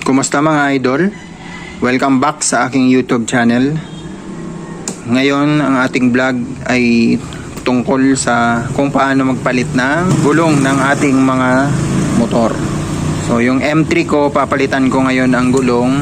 Kumusta mga idol? Welcome back sa aking YouTube channel. Ngayon ang ating vlog ay tungkol sa kung paano magpalit ng gulong ng ating mga motor. So yung M3 ko, papalitan ko ngayon ang gulong.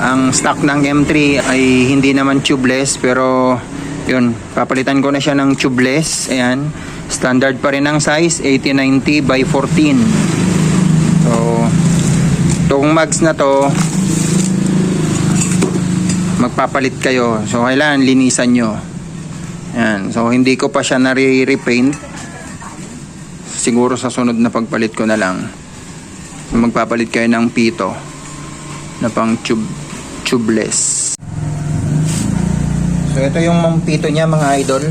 Ang stock ng M3 ay hindi naman tubeless, pero yun, papalitan ko na siya ng tubeless. Ayan, standard pa rin ang size, 80-90 by 14. So itong mags na to, magpapalit kayo. So kailangan linisan nyo. Ayan. So hindi ko pa siya nare-repaint. Siguro sa sunod na pagpalit ko na lang. So, magpapalit kayo ng pito na pang tubeless. So ito yung pito niya mga idol.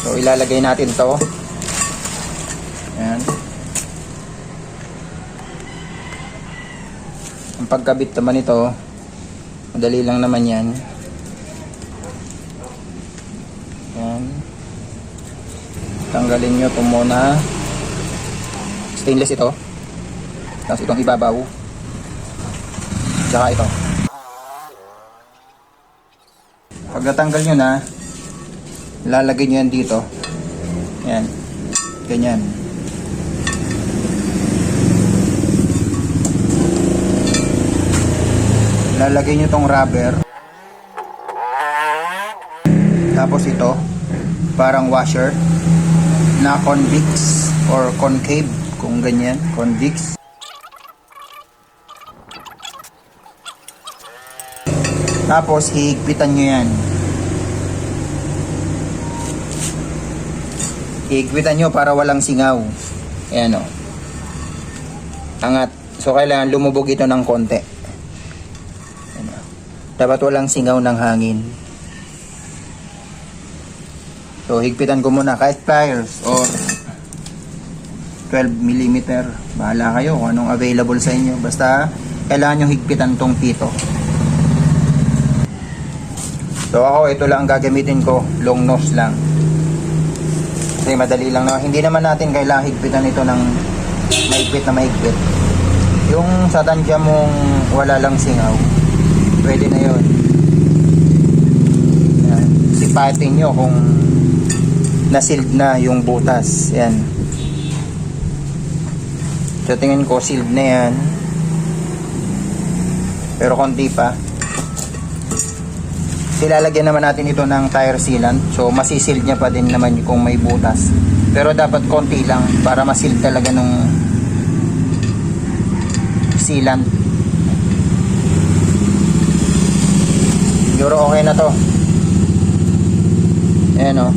So ilalagay natin to. Ayan. Ang pagkabit naman ito, madali lang naman yan. Yan. Tanggalin nyo ito muna. Stainless ito. Tapos itong ibabaw. Saka ito. Pag natanggal nyo na, lalagay nyo yan dito. Yan. Ganyan. Lalagay nyo tong rubber. Tapos ito, parang washer na convex or concave, kung ganyan, convex. Tapos hihigpitan nyo yan. Hihigpitan nyo para walang singaw. Ayan o. Angat. So kailangan lumubog ito ng konti. Dapat walang singaw ng hangin. So higpitan ko muna kahit pliers or 12mm. Bahala kayo kung anong available sa inyo. Basta kailangan yung higpitan tong pito. So ako, ito lang ang gagamitin ko. Long nose lang. Kasi madali lang na. Hindi naman natin kailangan higpitan ito ng mahigpit na mahigpit. Yung sa tansya mong wala lang singaw, pwede na yun. Yan. Sipatin nyo kung na-sealed na yung butas. Yan. So tingin ko sealed na yan. Pero konti pa. Ilalagyan naman natin ito ng tire sealant. So masisealed niya pa din naman kung may butas. Pero dapat konti lang para ma-seal talaga ng sealant. Siguro okay na to. Ayan o.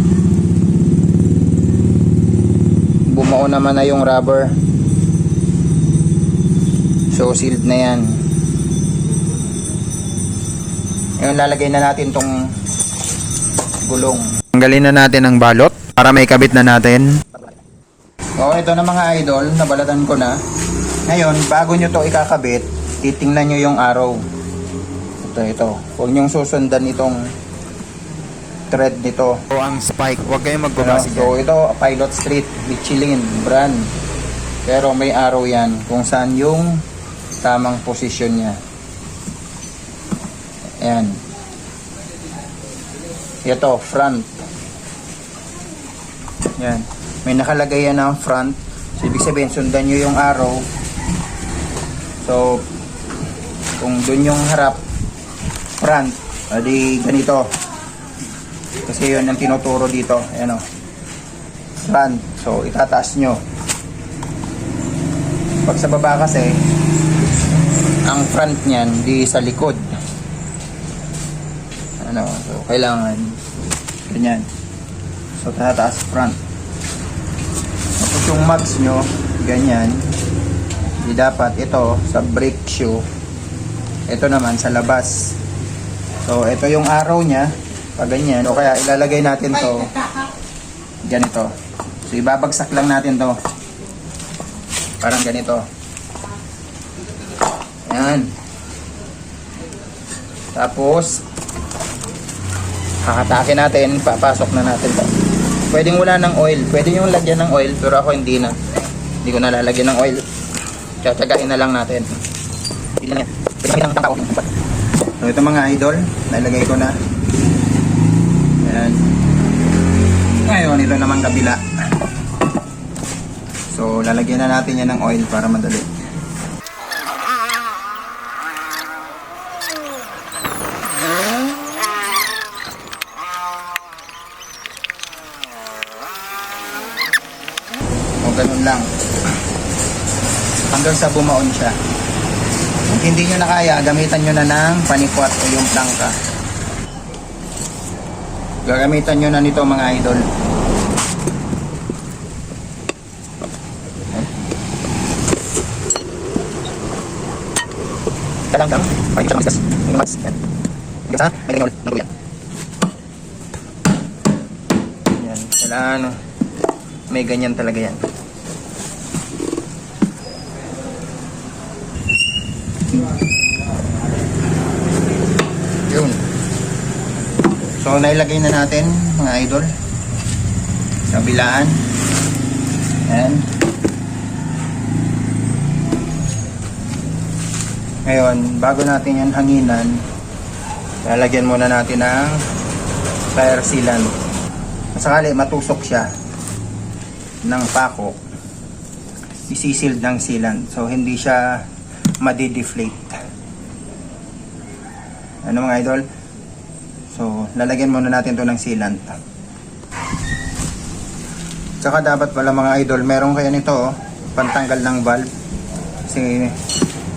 Bumuo naman na yung rubber. So sealed na yan. Ngayon lalagay na natin tong gulong. Tanggalin na natin ang balot para may kabit na natin. So ito na mga idol, nabalatan ko na. Ngayon bago nyo to ikakabit, titingnan nyo yung arrow. Ito. Huwag niyong susundan itong thread nito. O ang spike, huwag kayong magbabase dyan. So ito, Pilot Street, Michelin brand. Pero may arrow yan kung saan yung tamang posisyon niya. Ayan. Ito, front. Ayan. May nakalagay yan ng front. So ibig sabihin, sundan nyo yung arrow. So kung dun yung harap, front, di ganito kasi yun ang tinuturo dito. Ayan o, front. So itataas nyo. Pag sa baba kasi ang front nyan di sa likod. Ano, so kailangan ganyan. So tataas front. Tapos yung mags nyo ganyan. Di dapat ito sa brake shoe, ito naman sa labas. So, ito yung arrow niya. Pag ganyan. O kaya, ilalagay natin to ganito. So, ibabagsak lang natin to. Parang ganito. Ayan. Tapos, hakatakin natin. Papasok na natin to. Pwedeng wala ng oil. Pwede yung lagyan ng oil. Pero ako hindi na. Hindi ko nalalagyan ng oil. Tiyatiyagain na lang natin. So ito mga idol, nalagay ko na. Ayan. Ngayon, ito naman kabila. So lalagyan na natin yan ng oil para madali. O ganun lang. Hanggang sa bumaon siya. Kung hindi nyo na kaya, gamitan nyo na ng panikwat o yung plangka. Gagamitan nyo na nito mga idol. Talang-tang, pahit siya masigas. May mas, yan. Hanggang sa, may lagyan ulit ng luya. Yan, kailangan, may ganyan talaga yan. Yun. So nailagay na natin mga idol sa bilaan. Ayan. Ngayon, bago natin yan hanginan, lalagyan muna natin ng tire sealant. Masakali matusok siya ng pako, isisil ng sealant. So hindi siya madi-deflate. Ano mga idol? So lalagyan muna natin to ng sealant. Tsaka dapat pala mga idol, meron kayo nito pantanggal ng valve. Kasi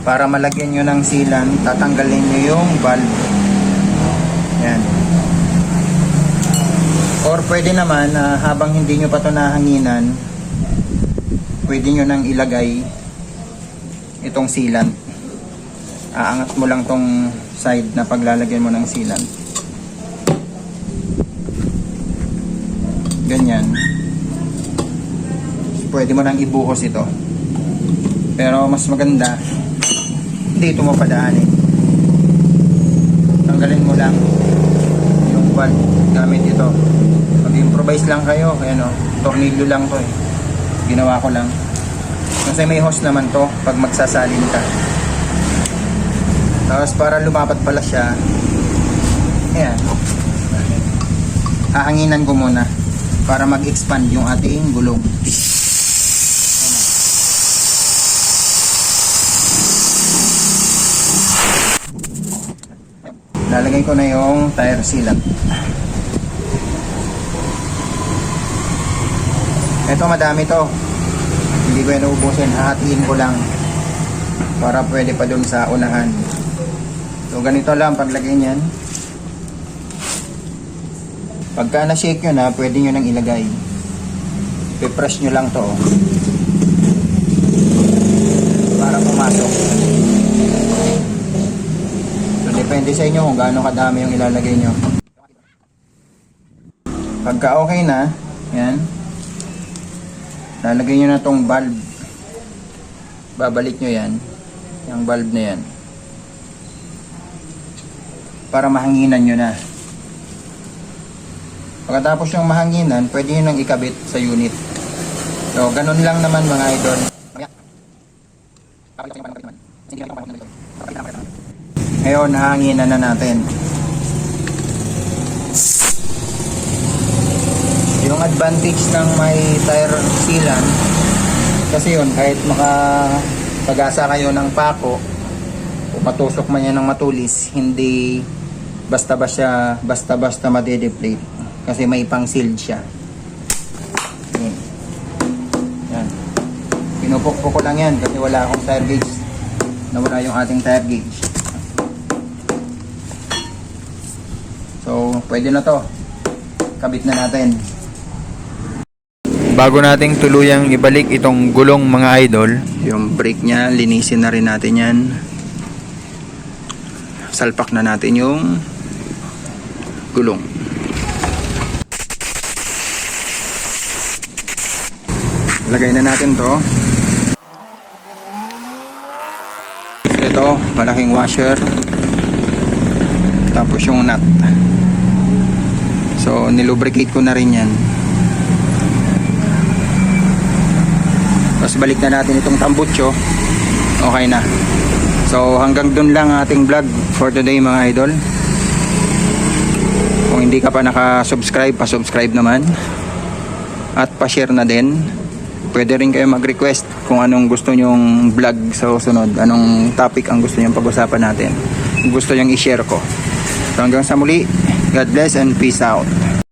para malagyan nyo ng sealant, tatanggalin nyo yung valve. Yan. Or pwede naman habang hindi nyo pa to nahanginan, pwede nyo nang ilagay itong sealant. Aangat mo lang tong side na paglalagyan mo ng sealant. Ganyan. Pwede mo nang ibuhos ito. Pero mas maganda, hindi ito mapadaanin. Tanggalin mo lang yung valve gamit ito. Mag-improvise lang kayo. Ayan o, tornilyo lang to eh. Ginawa ko lang. Kasi may hose naman to pag magsasalin ka. Tapos para lumapat pala siya, ayan, hahanginan ko muna para mag-expand yung ating gulong. Lalagay ko na yung tire sealant. Ito madami to, hindi ko yan uubusin, hahatiin ko lang para pwede pa dun sa unahan. So ganito lang paglagay niyan. Pagka na-shake nyo na, pwede nyo nang ilagay. I-press nyo lang to para pumasok. So depende sa inyo kung gaano kadami yung ilalagay nyo. Pagka okay na, yan, lalagay nyo na tong valve. Babalik nyo yan, yung valve na yan, para mahanginan nyo na. Pagkatapos yung mahanginan, pwede nyo nang ikabit sa unit. So, ganun lang naman mga idol. Ngayon, nahanginan na natin. Yung advantage ng may tire sealant, kasi yun, kahit makapag-asa kayo ng pako, o matusok man yan ng matulis, hindi basta-basta made-deflate kasi may pang sealed siya. Yan. Pinupukpok ko lang yan kasi wala akong tire gauge. Nawala yung ating tire gauge. So, pwede na to. Kabit na natin. Bago nating tuluyang ibalik itong gulong mga idol, yung brake nya, linisin na rin natin yan. Salpak na natin yung gulong. Lagay na natin to. Ito, malaking washer. Tapos yung nut. So, nilubricate ko na rin yan. Tapos balik na natin itong tambutso okay na. So hanggang dun lang ating vlog for today mga idol. Kung hindi ka pa naka-subscribe, pa-subscribe naman. At pa-share na din. Pwede rin kayo mag-request kung anong gusto nyong vlog sa susunod. Anong topic ang gusto nyong pag-usapan natin. Kung gusto nyong i-share ko. So hanggang sa muli, God bless and peace out.